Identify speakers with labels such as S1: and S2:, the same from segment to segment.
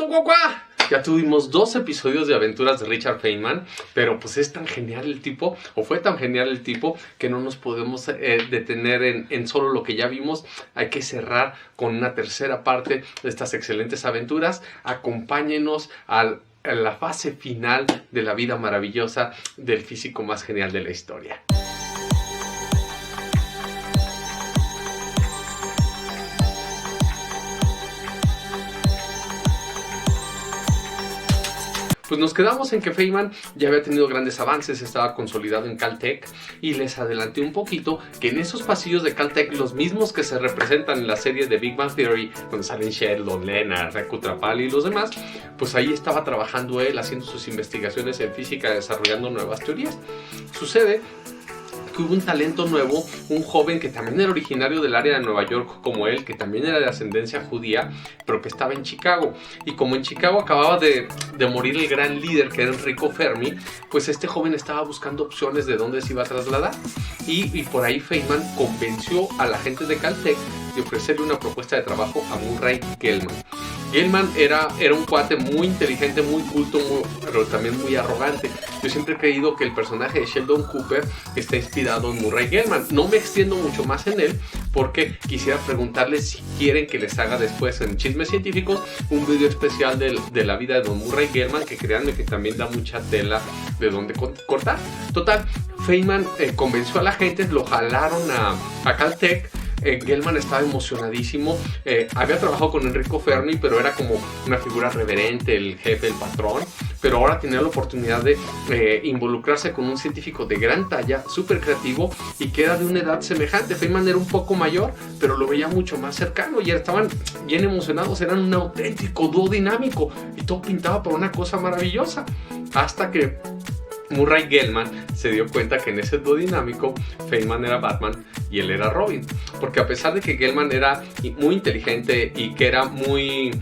S1: ¡Cuá! Ya tuvimos 2 episodios de aventuras de Richard Feynman, pero pues es tan genial el tipo, o fue tan genial el tipo, que no nos podemos detener en solo lo que ya vimos. Hay que cerrar con una tercera parte de estas excelentes aventuras. Acompáñenos a la fase final de la vida maravillosa del físico más genial de la historia. Pues nos quedamos en que Feynman ya había tenido grandes avances, estaba consolidado en Caltech, y les adelanté un poquito que en esos pasillos de Caltech, los mismos que se representan en la serie de Big Bang Theory, donde salen Sheldon, Leonard, Rakutrapali y los demás, pues ahí estaba trabajando él, haciendo sus investigaciones en física, desarrollando nuevas teorías. Sucede que hubo un talento nuevo, un joven que también era originario del área de Nueva York como él, que también era de ascendencia judía, pero que estaba en Chicago. Y como en Chicago acababa de morir el gran líder, que era Enrico Fermi, pues este joven estaba buscando opciones de dónde se iba a trasladar. Y por ahí Feynman convenció a la gente de Caltech de ofrecerle una propuesta de trabajo a Murray Gell-Mann. Gell-Mann era un cuate muy inteligente, muy culto, pero también muy arrogante. Yo siempre he creído que el personaje de Sheldon Cooper está inspirado en Murray Gell-Mann. No me extiendo mucho más en él porque quisiera preguntarles si quieren que les haga después en Chismes Científicos un video especial de la vida de don Murray Gell-Mann, que créanme que también da mucha tela de donde cortar. Total, Feynman convenció a la gente, lo jalaron a Caltech. Gell-Mann estaba emocionadísimo. Había trabajado con Enrico Fermi, pero era como una figura reverente, el jefe, el patrón. Pero ahora tenía la oportunidad de involucrarse con un científico de gran talla, súper creativo y que era de una edad semejante. Feynman era un poco mayor, pero lo veía mucho más cercano y estaban bien emocionados. Eran un auténtico dúo dinámico y todo pintaba por una cosa maravillosa. Hasta que Murray Gell-Mann se dio cuenta que en ese dúo dinámico Feynman era Batman y él era Robin, porque a pesar de que Gell-Mann era muy inteligente y que era muy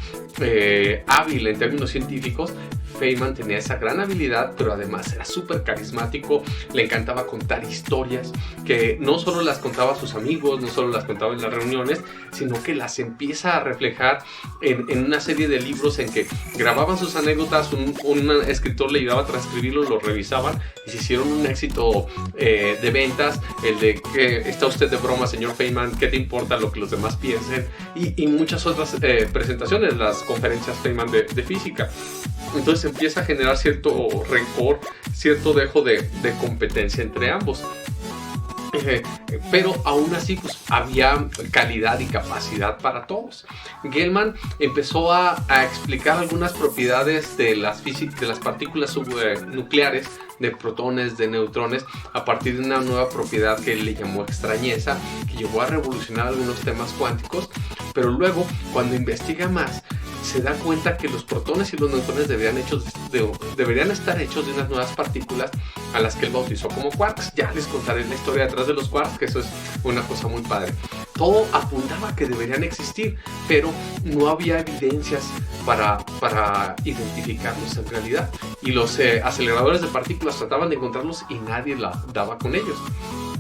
S1: hábil en términos científicos, Feynman tenía esa gran habilidad, pero además era súper carismático, le encantaba contar historias, que no solo las contaba a sus amigos, no solo las contaba en las reuniones, sino que las empieza a reflejar en una serie de libros en que grababan sus anécdotas, un escritor le ayudaba a transcribirlo, lo revisaban y se hicieron un éxito de ventas, el de que está usted de broma, señor Feynman, ¿qué te importa lo que los demás piensen? Y muchas otras presentaciones, las conferencias Feynman de física. Entonces empieza a generar cierto rencor, cierto dejo de competencia entre ambos. Pero aún así pues, había calidad y capacidad para todos. Gell-Mann empezó a explicar algunas propiedades de las partículas subnucleares, de protones, de neutrones, a partir de una nueva propiedad que él le llamó extrañeza, que llegó a revolucionar algunos temas cuánticos. Pero luego, cuando investiga más, se da cuenta que los protones y los neutrones deberían estar hechos de unas nuevas partículas a las que él bautizó como quarks. Ya les contaré la historia detrás de los quarks, que eso es una cosa muy padre. Todo apuntaba a que deberían existir, pero no había evidencias para identificarlos en realidad. Y los aceleradores de partículas trataban de encontrarlos y nadie la daba con ellos.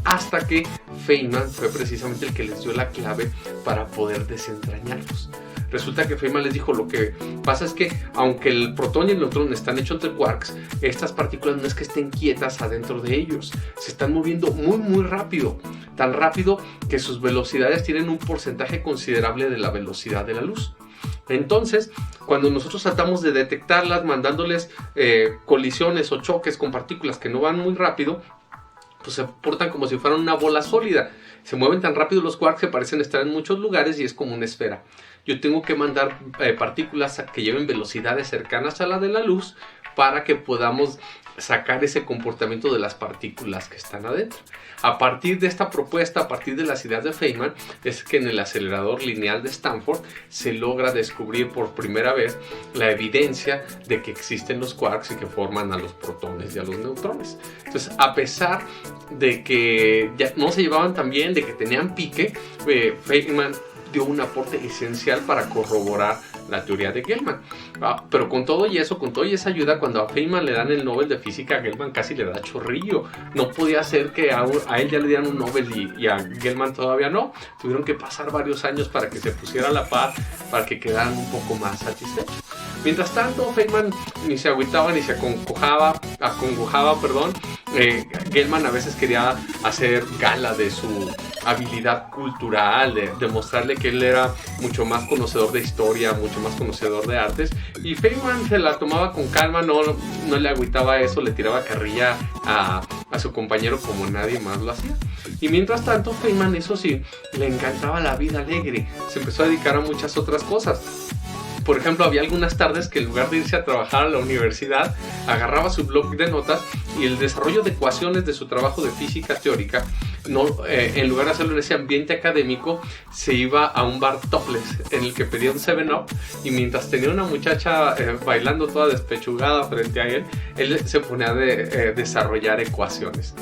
S1: Hasta que Feynman fue precisamente el que les dio la clave para poder desentrañarlos. Resulta que Feynman les dijo: lo que pasa es que aunque el protón y el neutrón están hechos de quarks, estas partículas no es que estén quietas adentro de ellos, se están moviendo muy rápido, tan rápido que sus velocidades tienen un porcentaje considerable de la velocidad de la luz. Entonces, cuando nosotros tratamos de detectarlas mandándoles colisiones o choques con partículas que no van muy rápido, pues se portan como si fueran una bola sólida. Se mueven tan rápido los quarks que parecen estar en muchos lugares y es como una esfera. Yo tengo que mandar partículas que lleven velocidades cercanas a la de la luz para que podamos sacar ese comportamiento de las partículas que están adentro. A partir de esta propuesta, a partir de las ideas de Feynman, es que en el acelerador lineal de Stanford se logra descubrir por primera vez la evidencia de que existen los quarks y que forman a los protones y a los neutrones. Entonces, a pesar de que ya no se llevaban tan bien, de que tenían pique, Feynman dio un aporte esencial para corroborar la teoría de Gell-Mann. Pero con todo y eso, con toda esa ayuda, cuando a Feynman le dan el Nobel de Física, Gell-Mann casi le da chorrillo. No podía ser que a él ya le dieran un Nobel y a Gell-Mann todavía no. Tuvieron que pasar varios años para que se pusiera a la par, para que quedaran un poco más satisfechos. Mientras tanto, Feynman ni se agüitaba ni se acongojaba, Gell-Mann a veces quería hacer gala de su habilidad cultural, de mostrarle que él era mucho más conocedor de historia, mucho más conocedor de artes, y Feynman se la tomaba con calma, no le agüitaba eso, le tiraba carrilla a su compañero como nadie más lo hacía. Y mientras tanto, Feynman, eso sí, le encantaba la vida alegre, se empezó a dedicar a muchas otras cosas. Por ejemplo, había algunas tardes que en lugar de irse a trabajar a la universidad, agarraba su bloc de notas y el desarrollo de ecuaciones de su trabajo de física teórica, en lugar de hacerlo en ese ambiente académico, se iba a un bar topless en el que pedía un 7-Up, y mientras tenía una muchacha bailando toda despechugada frente a él se ponía a desarrollar ecuaciones.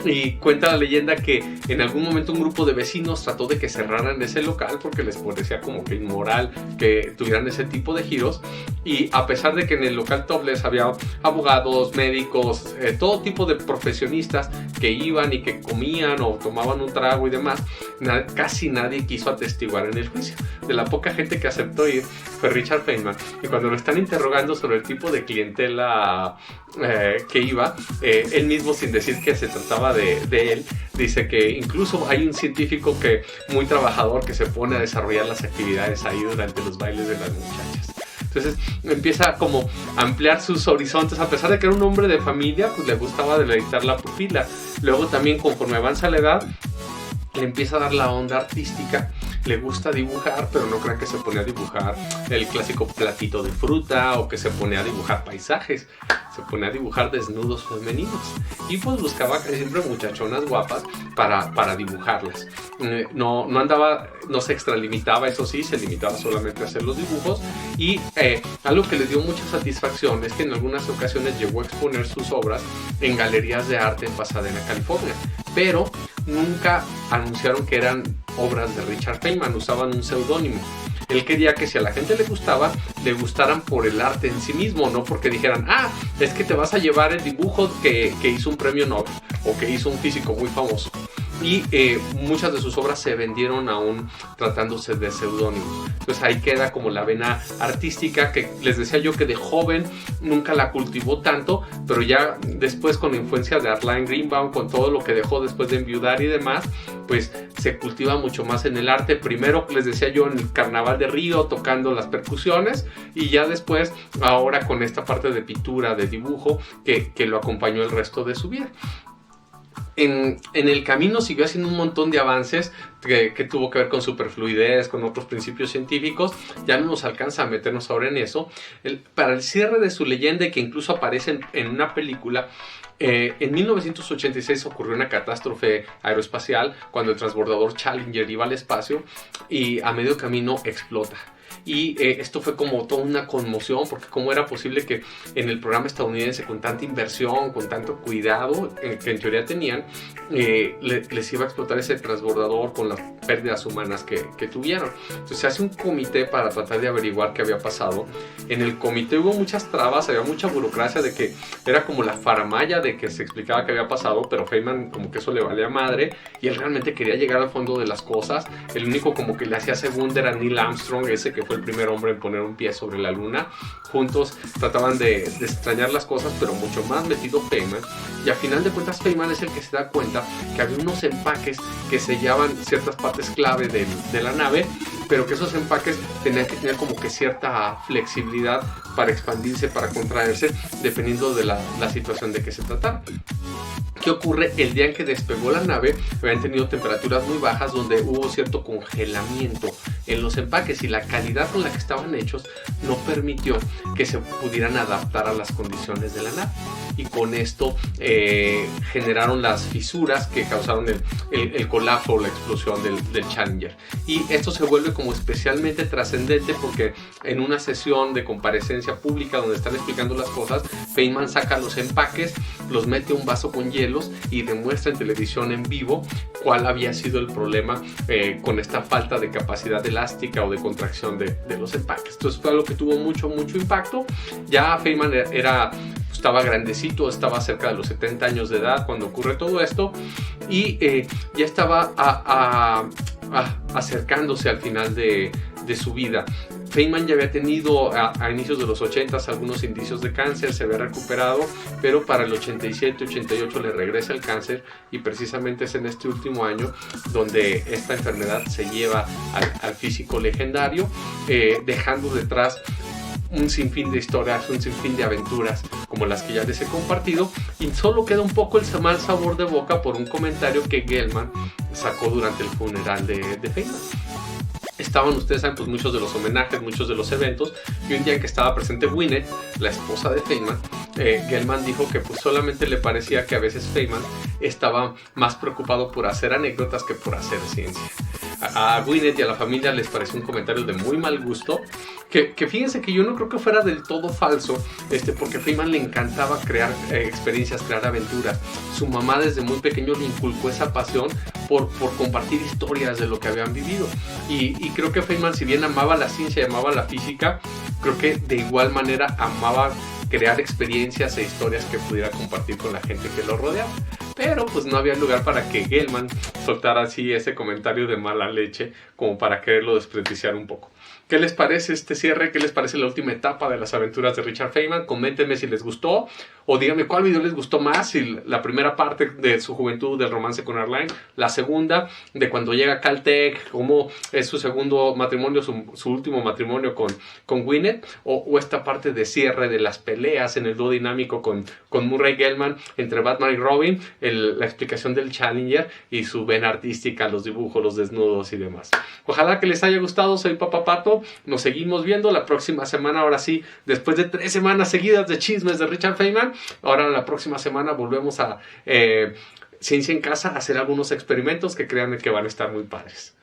S1: Y cuenta la leyenda que en algún momento un grupo de vecinos trató de que cerraran ese local porque les parecía como que inmoral que tuvieran ese tipo de giros, y a pesar de que en el local topless había abogados, médicos, todo tipo de profesionistas que iban y que comían o tomaban un trago y demás, casi nadie quiso atestiguar en el juicio. De la poca gente que aceptó ir fue Richard Feynman, y cuando lo están interrogando sobre el tipo de clientela que iba, él mismo, sin decir que se trataba de él, dice que incluso hay un científico muy trabajador que se pone a desarrollar las actividades ahí durante los bailes de las muchachas. Entonces empieza como a ampliar sus horizontes, a pesar de que era un hombre de familia, pues le gustaba deleitar la pupila. Luego también, conforme avanza la edad, le empieza a dar la onda artística, le gusta dibujar, pero no crean que se pone a dibujar el clásico platito de fruta o que se pone a dibujar paisajes, se pone a dibujar desnudos femeninos, y pues buscaba siempre muchachonas guapas para dibujarlas. No se extralimitaba, eso sí, se limitaba solamente a hacer los dibujos, y algo que le dio mucha satisfacción es que en algunas ocasiones llegó a exponer sus obras en galerías de arte en Pasadena, California, pero nunca anunciaron que eran obras de Richard Feynman, usaban un seudónimo. Él quería que si a la gente le gustaba, le gustaran por el arte en sí mismo, no porque dijeran, es que te vas a llevar el dibujo que hizo un premio Nobel o que hizo un físico muy famoso. Y muchas de sus obras se vendieron aún tratándose de seudónimos. Entonces ahí queda como la vena artística, que les decía yo que de joven nunca la cultivó tanto, pero ya después, con la influencia de Arline Greenbaum, con todo lo que dejó después de enviudar y demás, pues se cultiva mucho más en el arte. Primero, les decía yo, en el Carnaval de Río, tocando las percusiones, y ya después, ahora con esta parte de pintura, de dibujo, que lo acompañó el resto de su vida. En el camino siguió haciendo un montón de avances que tuvo que ver con superfluidez, con otros principios científicos. Ya no nos alcanza a meternos ahora en eso. Para el cierre de su leyenda, que incluso aparece en una película, en 1986 ocurrió una catástrofe aeroespacial cuando el transbordador Challenger iba al espacio y a medio camino explota. Y esto fue como toda una conmoción, porque cómo era posible que en el programa estadounidense, con tanta inversión, con tanto cuidado que en teoría tenían, les iba a explotar ese transbordador con las pérdidas humanas que tuvieron. Entonces se hace un comité para tratar de averiguar qué había pasado. En el comité hubo muchas trabas, había mucha burocracia, de que era como la faramalla de que se explicaba qué había pasado, pero Feynman como que eso le valía madre, y él realmente quería llegar al fondo de las cosas. El único como que le hacía segunda era Neil Armstrong, ese que fue el primer hombre en poner un pie sobre la luna. Juntos trataban de extrañar las cosas, pero mucho más metido Feynman, y a final de cuentas Feynman es el que se da cuenta que había unos empaques que sellaban ciertas partes clave de la nave, pero que esos empaques tenían que tener como que cierta flexibilidad para expandirse, para contraerse, dependiendo de la situación de que se tratara. ¿Qué ocurre? El día en que despegó la nave habían tenido temperaturas muy bajas, donde hubo cierto congelamiento en los empaques, y la calidad con la que estaban hechos no permitió que se pudieran adaptar a las condiciones de la nave, y con esto generaron las fisuras que causaron el colapso o la explosión del Challenger. Y esto se vuelve como especialmente trascendente porque en una sesión de comparecencia pública donde están explicando las cosas, Feynman saca los empaques, los mete a un vaso con hielos y demuestra en televisión en vivo cuál había sido el problema con esta falta de capacidad elástica o de contracción de los empaques. Entonces fue algo que tuvo mucho impacto. Ya Feynman estaba grandecito, estaba cerca de los 70 años de edad cuando ocurre todo esto, y ya estaba acercándose al final de su vida. Feynman ya había tenido a inicios de los 80s algunos indicios de cáncer, se había recuperado, pero para el 87-88 le regresa el cáncer, y precisamente es en este último año donde esta enfermedad se lleva al físico legendario, dejando detrás un sinfín de historias, un sinfín de aventuras como las que ya les he compartido, y solo queda un poco el mal sabor de boca por un comentario que Gell-Mann sacó durante el funeral de Feynman. Estaban, ustedes saben, pues muchos de los homenajes, muchos de los eventos, y un día en que estaba presente Gwyneth, la esposa de Feynman, Gell-Mann dijo que pues solamente le parecía que a veces Feynman estaba más preocupado por hacer anécdotas que por hacer ciencia. A Gwyneth y a la familia les pareció un comentario de muy mal gusto, que fíjense que yo no creo que fuera del todo falso, porque a Feynman le encantaba crear experiencias, crear aventuras. Su mamá desde muy pequeño le inculcó esa pasión por compartir historias de lo que habían vivido, y creo que Feynman, si bien amaba la ciencia y amaba la física, creo que de igual manera amaba crear experiencias e historias que pudiera compartir con la gente que lo rodeaba. Pero pues no había lugar para que Gell-Mann soltara así ese comentario de mala leche como para quererlo desprestigiar un poco. ¿Qué les parece este cierre? ¿Qué les parece la última etapa de las aventuras de Richard Feynman? Coméntenme si les gustó, o díganme cuál video les gustó más, si la primera parte de su juventud, del romance con Arlene, la segunda de cuando llega a Caltech, cómo es su segundo matrimonio, su último matrimonio con Gwyneth, o esta parte de cierre de las peleas en el dúo dinámico con Murray Gell-Mann entre Batman y Robin, la explicación del Challenger y su vena artística, los dibujos, los desnudos y demás. Ojalá que les haya gustado. Soy Papa Pato. Nos seguimos viendo la próxima semana. Ahora sí, después de 3 semanas seguidas de chismes de Richard Feynman, ahora la próxima semana volvemos a Ciencia en Casa a hacer algunos experimentos que créanme que van a estar muy padres.